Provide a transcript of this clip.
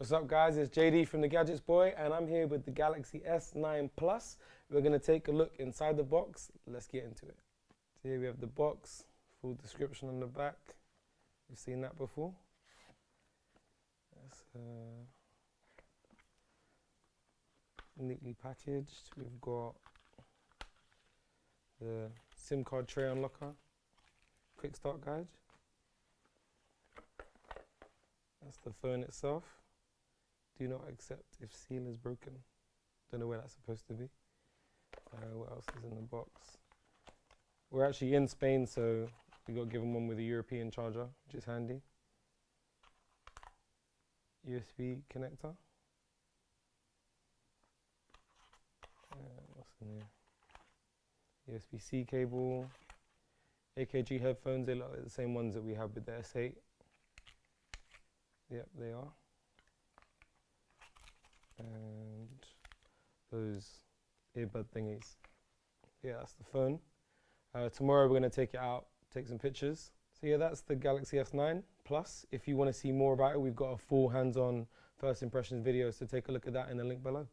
What's up guys, it's JD from the Gadgets Boy and I'm here with the Galaxy S9 Plus. We're going to take a look inside the box. Let's get into it. So here we have the box, full description on the back. You've seen that before. That's neatly packaged. We've got the SIM card tray unlocker, quick start guide. That's the phone itself. Do not accept if seal is broken. Don't know where that's supposed to be. What else is in the box? We're actually in Spain, so we got given one with a European charger, which is handy. USB connector. What's in here? USB-C cable. AKG headphones. They look like the same ones that we have with the S8. Yep, they are. And those earbud thingies. Yeah, that's the phone. Tomorrow we're going to take it out, take some pictures. So yeah, that's the Galaxy S9 Plus. If you want to see more about it, we've got a full hands-on first impressions video, so take a look at that in the link below.